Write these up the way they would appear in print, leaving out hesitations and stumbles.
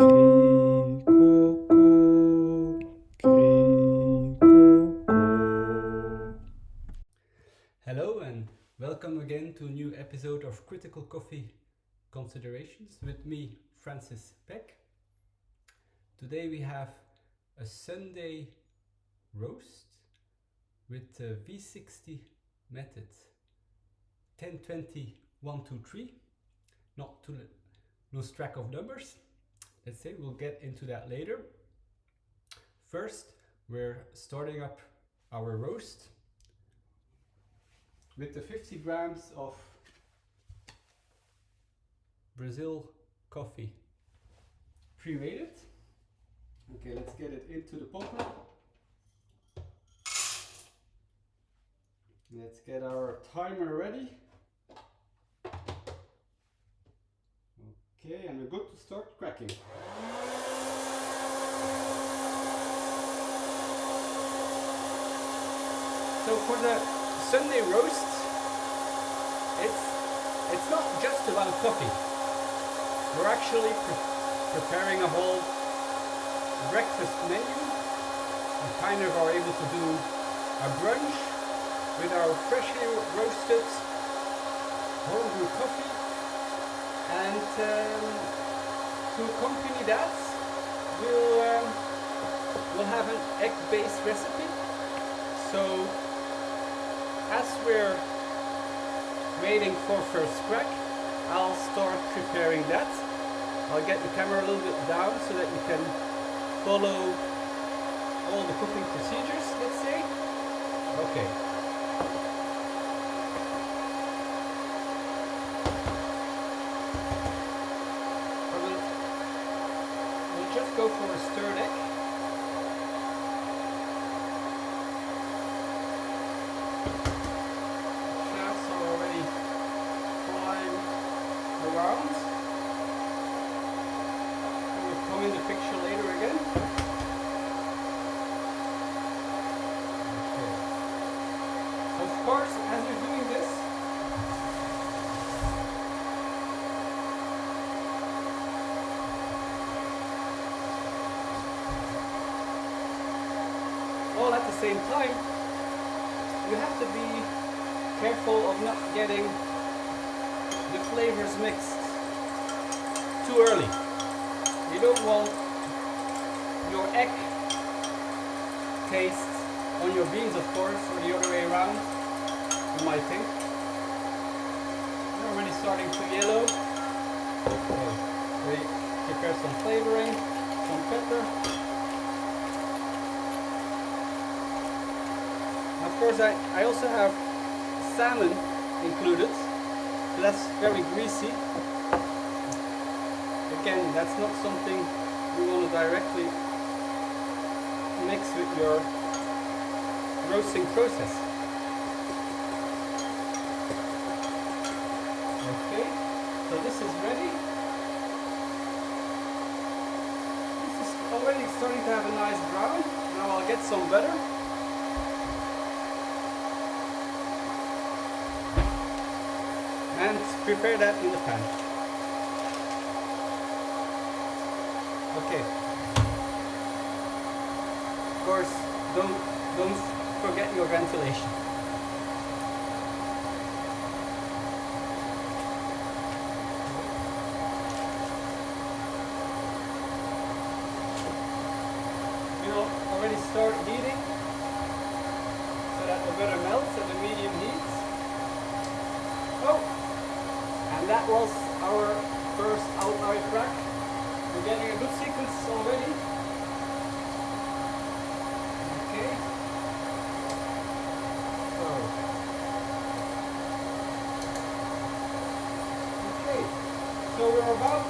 Hello and welcome again to a new episode of Critical Coffee Considerations with me, Francis Peck. Today we have a Sunday roast with the V60 method 10-20-1-2-3. Not to lose track of numbers. Let's say we'll get into that later. First, we're starting up our roast with the 50 grams of Brazil coffee pre-weighted. Okay, let's get it into the popper. Let's get our timer ready. Okay, and we're good to start cracking. So for the Sunday roast, it's not just about coffee. We're actually preparing a whole breakfast menu. We kind of are able to do a brunch with our freshly roasted homebrew coffee, and to accompany that, we'll have an egg-based recipe. So as we're waiting for first crack, I'll start preparing that. I'll get the camera a little bit down so that you can follow all the cooking procedures, let's say. Okay. We'll just go for a stirred egg. Around. We'll come in the picture later again. Okay. So of course, as you're doing this, all at the same time, you have to be careful of not getting the flavors mixed too early. You don't want your egg taste on your beans, of course, or the other way around, you might think. They're already starting to yellow. Okay. We prepare some flavoring, some pepper. Of course, I also have salmon included. So that's very greasy. Again, that's not something you want to directly mix with your roasting process. Okay, so this is ready. This is already starting to have a nice brown. Now I'll get some butter. And prepare that in the pan. Okay. Of course, don't forget your ventilation. We'll already start heating so that the butter melts at the medium heat. Oh! And that was our first outright crack. We're getting a good sequence already. Okay. So we're about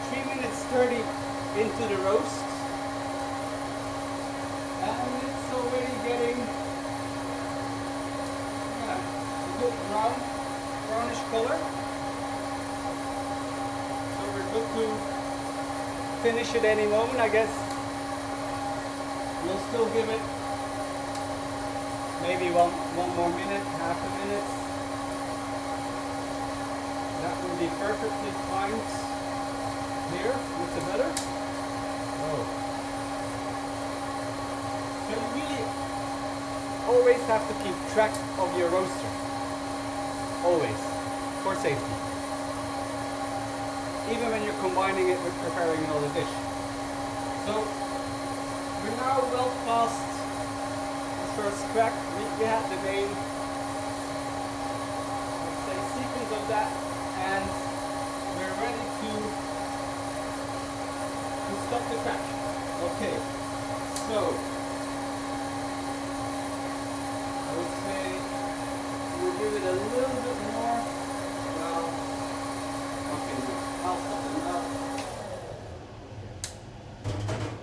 3 minutes 30 into the roast. And it's already getting a good brownish color. So we're good to finish at any moment, I guess. We'll still give it maybe one more minute, half a minute. That will be perfectly timed here with always have to keep track of your roaster. Always. For safety. Even when you're combining it with preparing another dish. So we're now well past the first crack. We had the main, let's say, sequence of that, and we're ready to stop the crack. Okay, so I would say we'll give it a little bit more. Well, okay, I'll stop it now.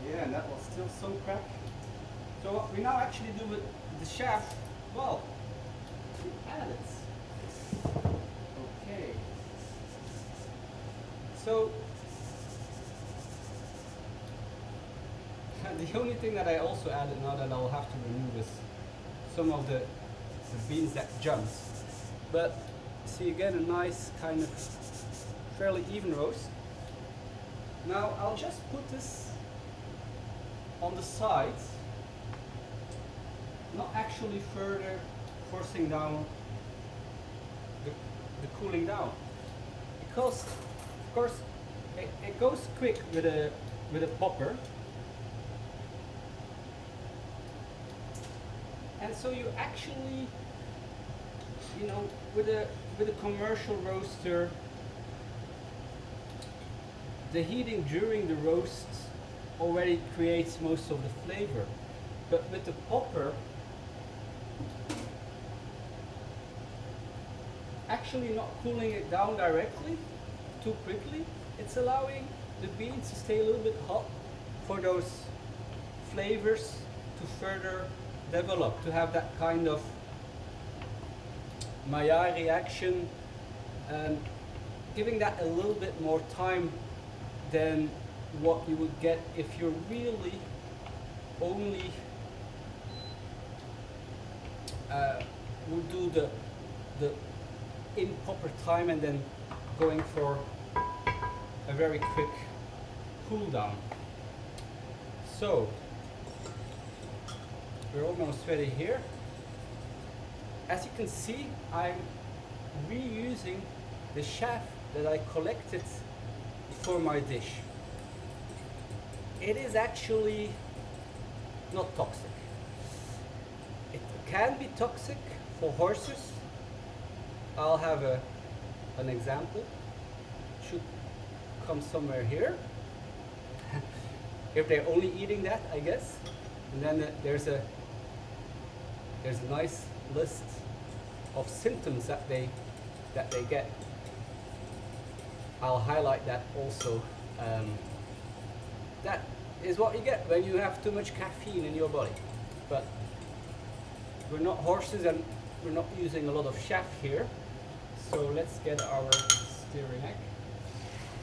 Yeah, and that was still some crack. So what we now actually do with the shaft, well, we add it. Okay. So the only thing that I also added now that I'll have to remove is some of the beans that jumped. But see, again, a nice kind of fairly even roast. Now I'll just put this on the sides, not actually further forcing down the cooling down, because of course it goes quick with a popper, and so you actually, you know, with a commercial roaster, the heating during the roast already creates most of the flavor, but with the popper, actually not cooling it down directly too quickly, it's allowing the beans to stay a little bit hot for those flavors to further develop, to have that kind of Maillard reaction, giving that a little bit more time than what you would get if you're really only would do the in popper time and then going for a very quick cool down. So we're almost ready here. As you can see, I'm reusing the shaft that I collected for my dish. It is actually not toxic. It can be toxic for horses. I'll have an example. It should come somewhere here. If they're only eating that, I guess. And then there's a nice list of symptoms that they get. I'll highlight that also. That is what you get when you have too much caffeine in your body. But we're not horses and we're not using a lot of shaft here. So let's get our steering egg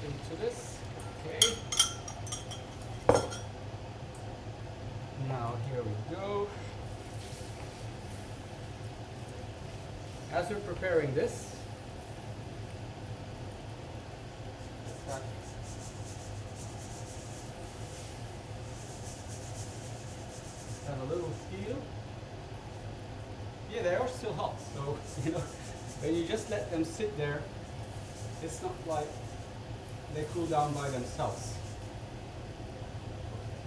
into this. Okay. Now here we go. As we're preparing this, have a little feel. Yeah, they are still hot, so you know, when you just let them sit there, it's not like they cool down by themselves.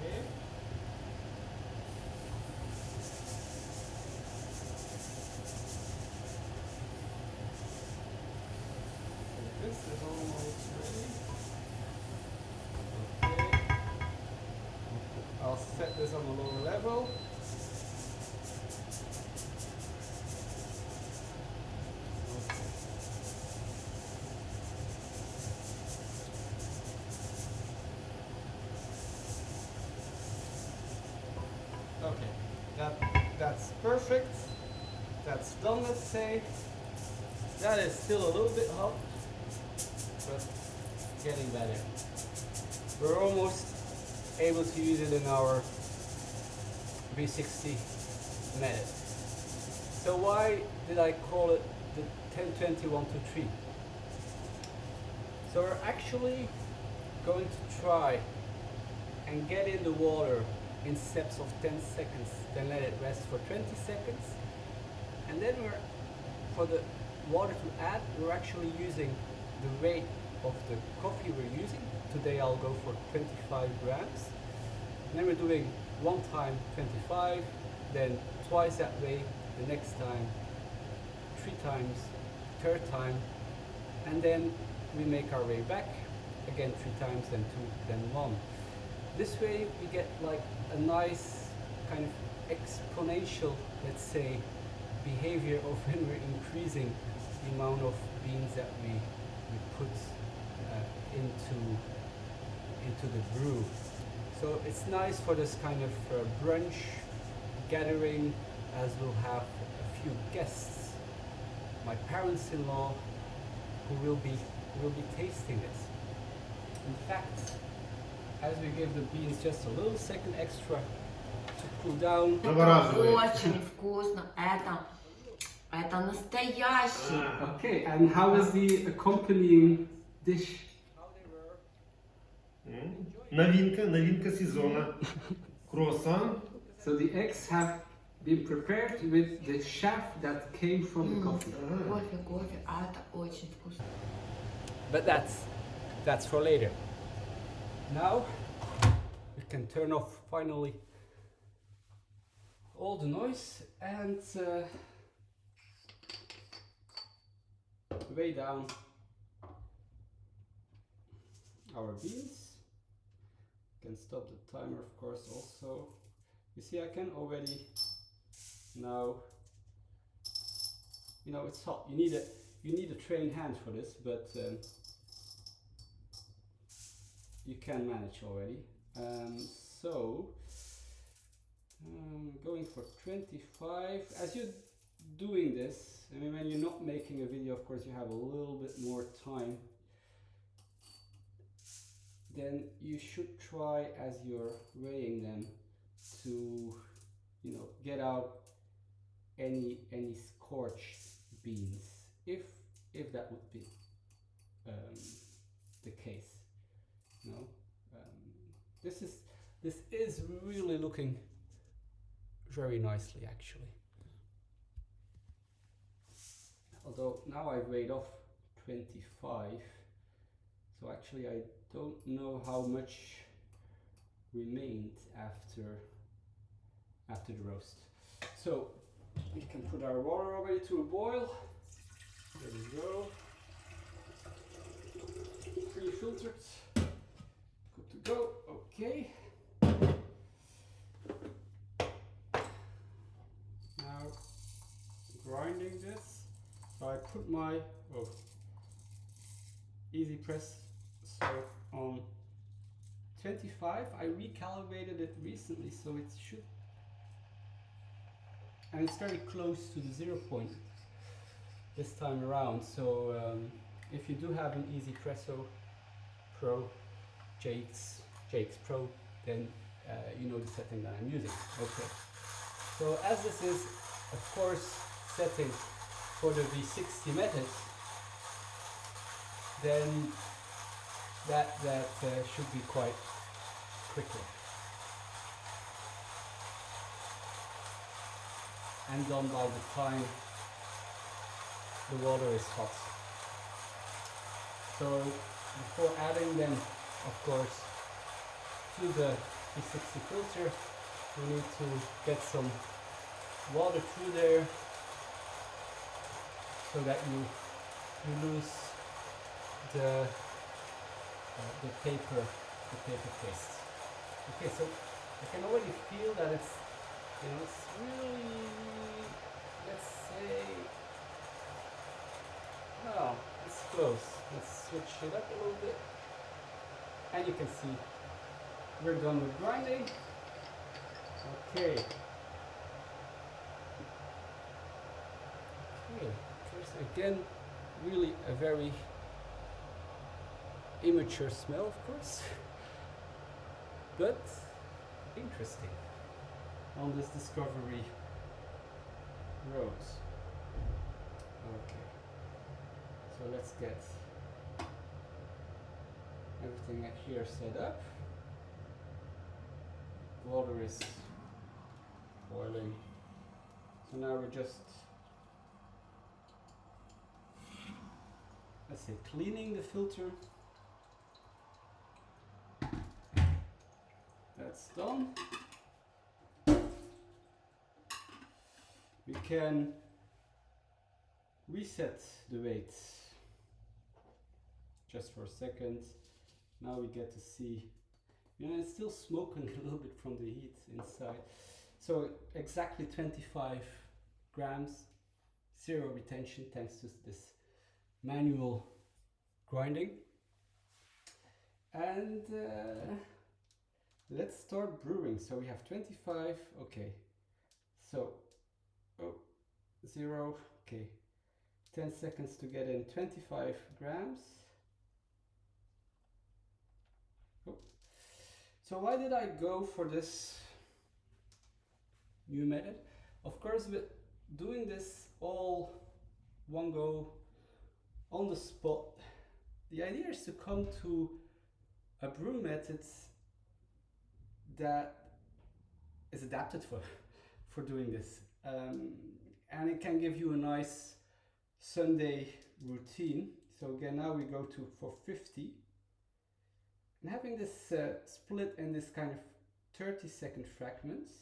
Okay. So this is almost ready. Okay. I'll set this on a lower level. Okay, that's perfect. That's done, let's say. That is still a little bit hot, but getting better. We're almost able to use it in our V60 method. So why did I call it the 10-20-1-2-3? So we're actually going to try and get in the water in steps of 10 seconds, then let it rest for 20 seconds. And then for the water to add, we're actually using the rate of the coffee we're using. Today I'll go for 25 grams. And then we're doing one time 25, then twice that way, the next time 3 times, third time, and then we make our way back, again 3 times, then 2, then 1. This way we get like a nice kind of exponential, let's say, behavior of when we're increasing the amount of beans that we put into the brew. So it's nice for this kind of brunch gathering, as we'll have a few guests, my parents-in-law, who will be tasting it. In fact, as we give the beans just a little second extra to cool down. Очень вкусно. Это настоящий. Okay, and how is the accompanying dish? Новинка сезона. Круассан. So the eggs have been prepared with the chaff that came from the coffee. Кофе, это очень вкусно. But that's for later. Now we can turn off finally all the noise and weigh down our beans. Can stop the timer, of course. Also, you see, I can already now. You know, it's hot. You need a trained hand for this, but you can manage already. So going for 25. As you're doing this, I mean, when you're not making a video, of course, you have a little bit more time. Then you should try, as you're weighing them, to, you know, get out any scorched beans, if that would be the case. No, this is really looking very nicely, actually. Although now I've weighed off 25, so actually I don't know how much remained after the roast. So we can put our water already to a boil. There we go. Pre-filtered. Good to go. Okay. Now grinding this. So I put my easy press on 25. I recalibrated it recently, so it should, and it's very close to the 0 point this time around. So if you do have an Easy Presso Pro, Jake's Pro, then you know the setting that I'm using. Okay. So as this is, of course, setting for the V60 method, then that should be quite quickly. And done by the time the water is hot. So before adding them, of course, to the V60 filter, we need to get some water through there so that you lose the paper paste. Okay, so I can already feel that it's, you know, it's really, let's say, no, it's close. Let's switch it up a little bit, and you can see we're done with grinding. Okay. Again, really a very immature smell, of course, but interesting on this discovery rose. Okay, so let's get everything here set up. water is boiling. So now we're just, let's say, cleaning the filter. That's done. We can reset the weight just for a second. Now we get to see, you know, it's still smoking a little bit from the heat inside. So exactly 25 grams, zero retention thanks to this manual grinding. And let's start brewing. So we have 25, okay. So, 0, okay. 10 seconds to get in 25 grams. Oh. So why did I go for this new method? Of course, with doing this all one go on the spot, the idea is to come to a brew method that is adapted for doing this. And it can give you a nice Sunday routine. So again, now we go to for 50. And having this split in this kind of 30-second fragments.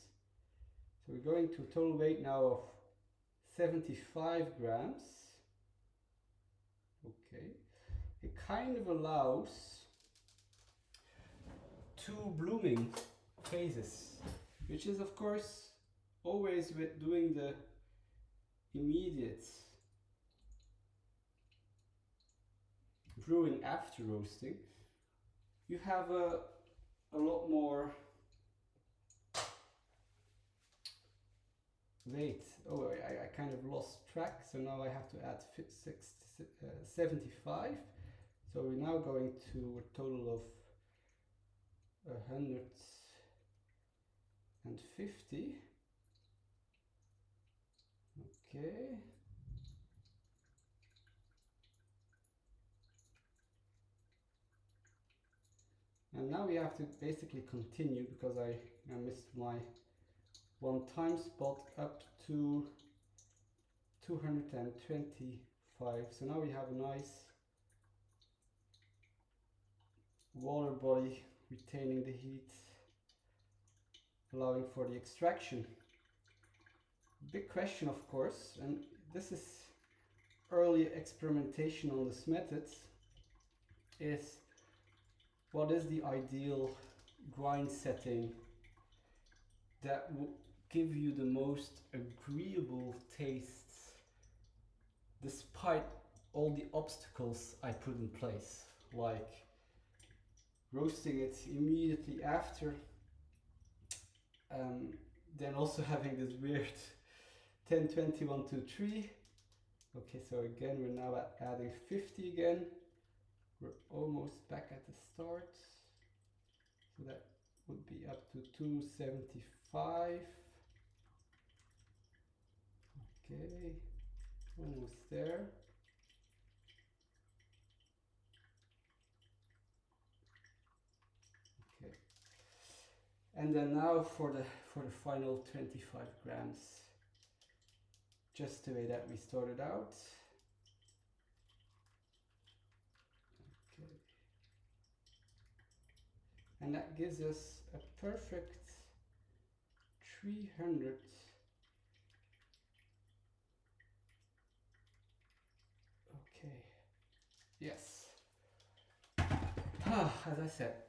So we're going to a total weight now of 75 grams. Okay. It kind of allows 2 blooming phases, which is of course always with doing the immediate brewing after roasting, you have a lot more weight. Oh, I kind of lost track, so now I have to add 75. So we're now going to a total of 150. Okay. And now we have to basically continue because I missed my one time spot up to 225. So now we have a nice water body retaining the heat, allowing for the extraction. Big question, of course, and this is early experimentation on this method, is what is the ideal grind setting that will give you the most agreeable tastes despite all the obstacles I put in place, like roasting it immediately after, then also having this weird 10, 20, 1, 2, 3. Okay, so again, we're now adding 50 again. We're almost back at the start. So that would be up to 275. Okay, almost there. Okay. And then now for the final 25 grams. Just the way that we started out. Okay. And that gives us a perfect 300. Okay. Yes. As I said,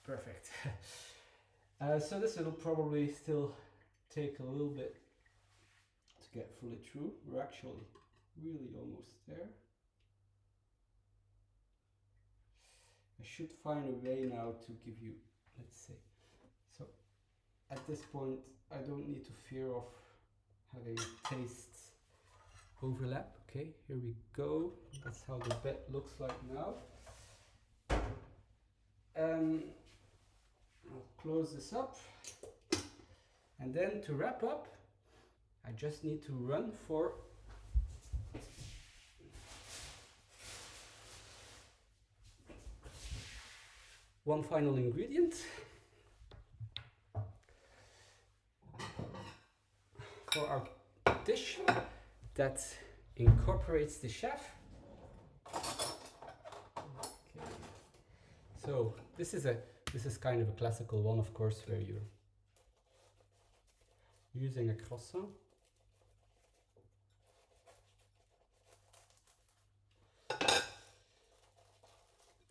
perfect. So this will probably still take a little bit to get fully through. We're actually really almost there. I should find a way now to give you, let's say, so at this point I don't need to fear of having tastes overlap. Okay, here we go. That's how the bed looks like now. I'll close this up, and then to wrap up I just need to run for one final ingredient. for our dish that incorporates the chef. Okay. So this is kind of a classical one, of course, where you're using a croissant.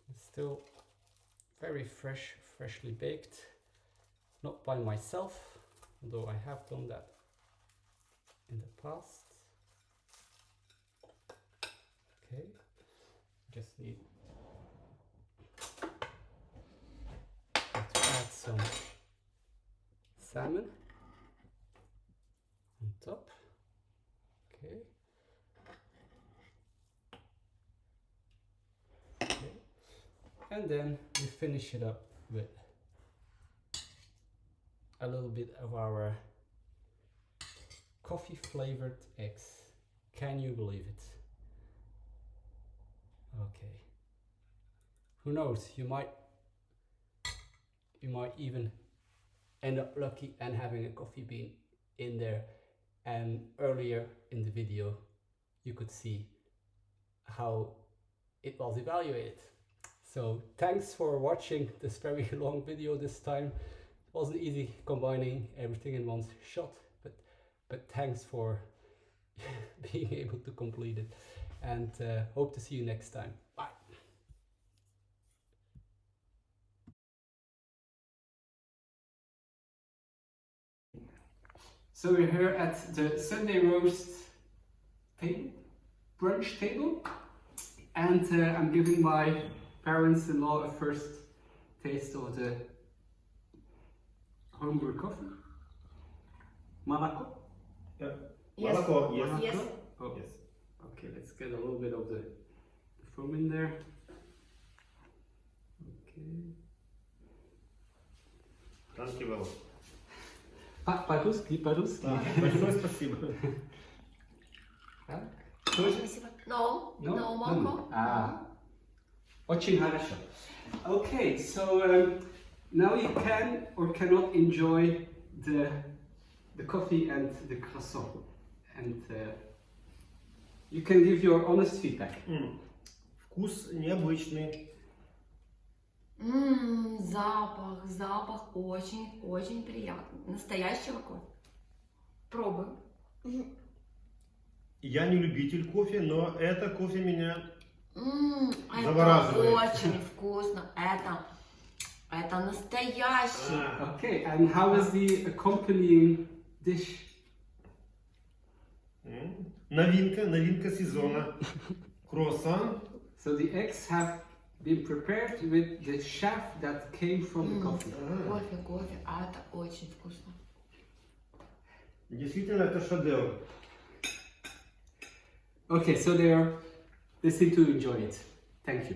It's still very fresh, freshly baked. Not by myself, although I have done that in the past. Okay, just need to add some salmon on top. Okay. Okay. And then we finish it up with a little bit of our coffee flavored eggs. Can you believe it? Okay. Who knows? You might even end up lucky and having a coffee bean in there. And earlier in the video, you could see how it was evaluated. So thanks for watching this very long video this time. It wasn't easy combining everything in one shot, but thanks for being able to complete it, and hope to see you next time. Bye. So we're here at the Sunday roast table, brunch table, and I'm giving my parents-in-law a first taste of the homebrew coffee. Malaco? Yeah. Yes. Молоко, yes. Yes. Oh, Yes. okay, let's get a little bit of the foam in there. Okay. Thank you well. По-русски, по-русски. Большое спасибо. Так? Спасибо. No, no, молоко. Очень хорошо. Okay, so now you can or cannot enjoy the coffee and the croissant, and you can give your honest feedback. Вкус необычный. Запах очень приятный. Настоящего кофе. Пробуем. Я не любитель кофе, но это кофе меня Это завораживает. очень вкусно. Это настоящий. Okay, and how is the accompanying dish? Новинка сезона. Круассан. So the eggs have been prepared with the chef that came from the coffee. Кофе. Это очень вкусно. Действительно, это шедевр. Okay, so they seem to enjoy it. Thank you.